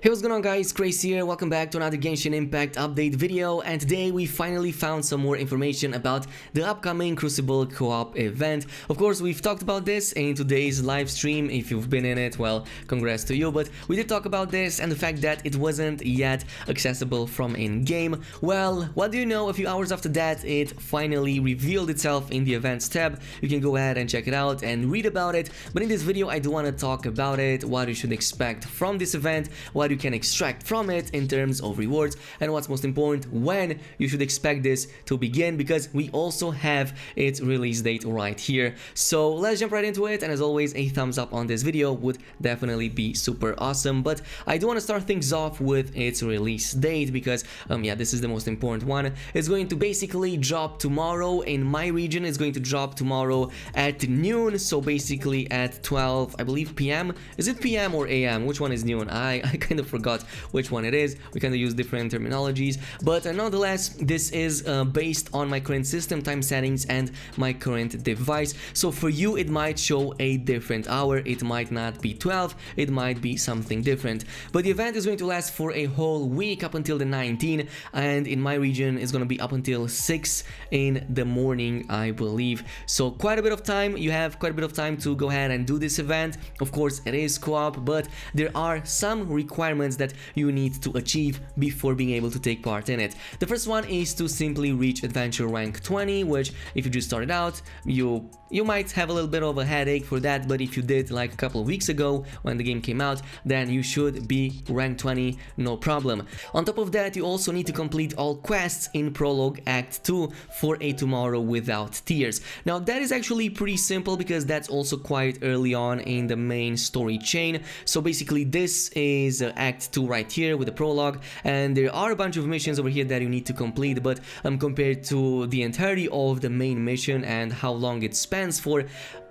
Hey, what's going on guys, Craze here, welcome back to another Genshin Impact update video, and today we finally found some more information about the upcoming Crucible co-op event. Of course, we've talked about this in today's live stream. If you've been in it, well, congrats to you, but we did talk about this and the fact that it wasn't yet accessible from in-game. Well, what do you know, a few hours after that, it finally revealed itself in the events tab. You can go ahead and check it out and read about it, but in this video I do want to talk about it, what you should expect from this event, what you can extract from it in terms of rewards, and what's most important, when you should expect this to begin, because we also have its release date right here. So let's jump right into it, and as always, a thumbs up on this video would definitely be super awesome. But I do want to start things off with its release date, because yeah, this is the most important one. It's going to basically drop tomorrow. In my region, it's going to drop tomorrow at noon, so basically at 12, I believe, PM. Is it PM or AM? Which one is noon? I kind of forgot which one it is. We kind of use different terminologies, but nonetheless, this is based on my current system time settings and my current device. So for you, it might show a different hour. It might not be 12, it might be something different. But the event is going to last for a whole week up until the 19th, and in my region, it's going to be up until 6 in the morning, I believe. So quite a bit of time. You have quite a bit of time to go ahead and do this event. Of course, it is co-op, but there are some requirements that you need to achieve before being able to take part in it. The first one is to simply reach adventure rank 20, which if you just started out, you might have a little bit of a headache for that, but if you did like a couple of weeks ago when the game came out, then you should be rank 20, no problem. On top of that, you also need to complete all quests in Prologue Act 2 for a Tomorrow Without Tears. Now that is actually pretty simple, because that's also quite early on in the main story chain. So basically this is Act 2 right here with the prologue, and there are a bunch of missions over here that you need to complete, but compared to the entirety of the main mission and how long it spans for,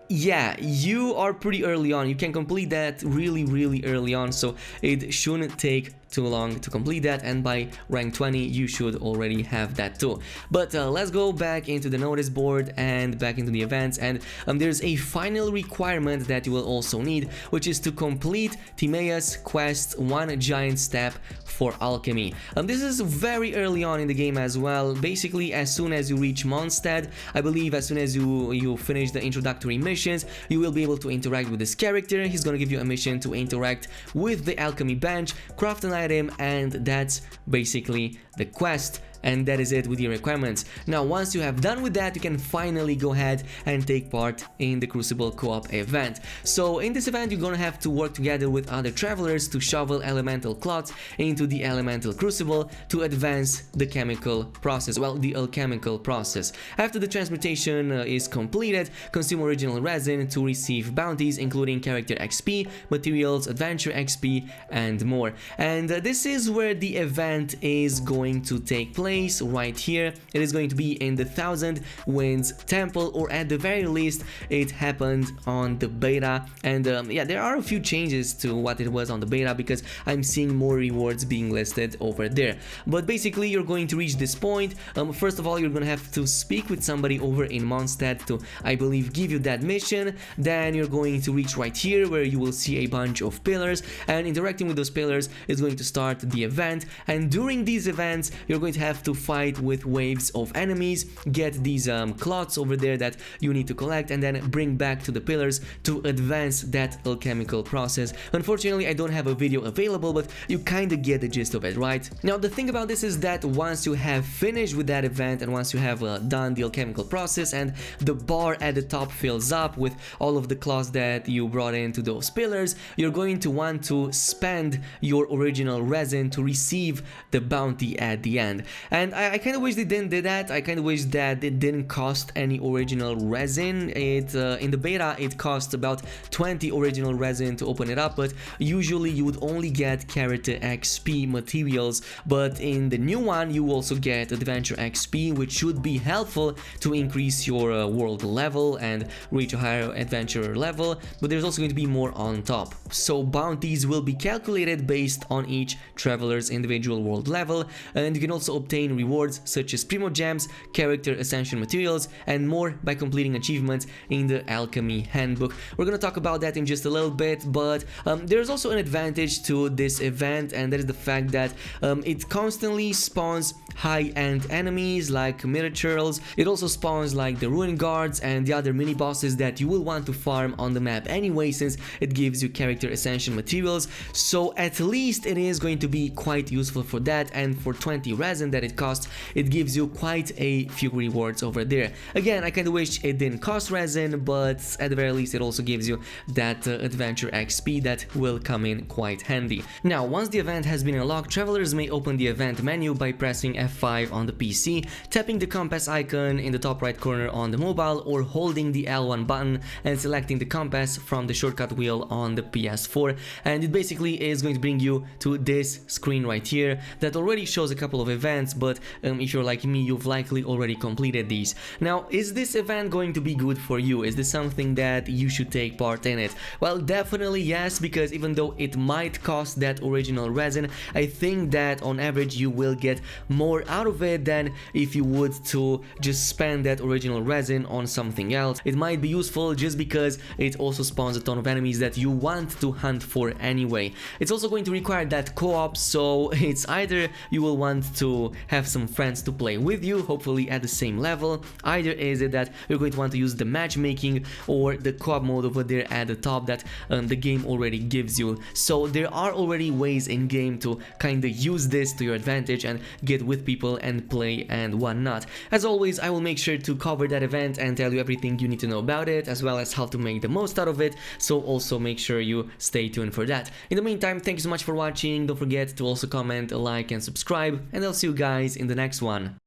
yeah, you are pretty early on. You can complete that really early on, so it shouldn't take too long to complete that, and by rank 20 you should already have that too. But let's go back into the notice board and back into the events, and there's a final requirement that you will also need, which is to complete Timaeus quest 1 giant step for alchemy. This is very early on in the game as well. Basically, as soon as you reach Mondstadt, I believe as soon as you finish the introductory missions, you will be able to interact with this character. He's gonna give you a mission to interact with the alchemy bench, craft an item, and that's basically the quest. And that is it with your requirements. Now, once you have done with that, you can finally go ahead and take part in the Crucible co-op event. So in this event, you're gonna have to work together with other travelers to shovel elemental clots into the elemental crucible to advance the chemical process, well, the alchemical process. After the transmutation is completed, consume original resin to receive bounties including character XP, materials, adventure XP, and more. And this is where the event is going to take place. Right here, it is going to be in the Thousand Winds Temple, or at the very least it happened on the beta. And yeah, there are a few changes to what it was on the beta, because I'm seeing more rewards being listed over there. But basically, you're going to reach this point. First of all, you're gonna have to speak with somebody over in Mondstadt to, I believe, give you that mission. Then you're going to reach right here, where you will see a bunch of pillars, and interacting with those pillars is going to start the event. And during these events, you're going to have to fight with waves of enemies, get these clots over there that you need to collect, and then bring back to the pillars to advance that alchemical process. Unfortunately, I don't have a video available, but you kind of get the gist of it, right? Now, the thing about this is that once you have finished with that event, and once you have done the alchemical process, and the bar at the top fills up with all of the clots that you brought into those pillars, you're going to want to spend your original resin to receive the bounty at the end. And I kind of wish they didn't do that. I kind of wish that it didn't cost any original resin. It in the beta, it cost about 20 original resin to open it up, but usually you would only get character XP materials. But in the new one, you also get adventure XP, which should be helpful to increase your world level and reach a higher adventurer level. But there's also going to be more on top. So bounties will be calculated based on each traveler's individual world level, and you can also obtain obtain rewards such as Primo Gems, character ascension materials, and more by completing achievements in the Alchemy Handbook. We're gonna talk about that in just a little bit, but there's also an advantage to this event, and that is the fact that it constantly spawns high-end enemies like mirror turtles. It also spawns like the ruin guards and the other mini bosses that you will want to farm on the map anyway, since it gives you character ascension materials. So at least it is going to be quite useful for that, and for 20 resin that it costs, it gives you quite a few rewards over there. Again, I kinda wish it didn't cost resin, but at the very least it also gives you that adventure XP that will come in quite handy. Now, once the event has been unlocked, travelers may open the event menu by pressing F5 on the PC, tapping the compass icon in the top right corner on the mobile, or holding the L1 button and selecting the compass from the shortcut wheel on the PS4, and it basically is going to bring you to this screen right here that already shows a couple of events, but if you're like me, you've likely already completed these. Now, is this event going to be good for you? Is this something that you should take part in it? Well, definitely yes, because even though it might cost that original resin, I think that on average you will get more out of it than if you would to just spend that original resin on something else. It might be useful just because it also spawns a ton of enemies that you want to hunt for anyway. It's also going to require that co-op, so it's either you will want to have some friends to play with you, hopefully at the same level, either is it that you're going to want to use the matchmaking or the co-op mode over there at the top that the game already gives you. So there are already ways in game to kind of use this to your advantage and get with people and play and whatnot. As always, I will make sure to cover that event and tell you everything you need to know about it, as well as how to make the most out of it, so also make sure you stay tuned for that. In the meantime, thank you so much for watching. Don't forget to also comment, like, and subscribe, and I'll see you guys in the next one.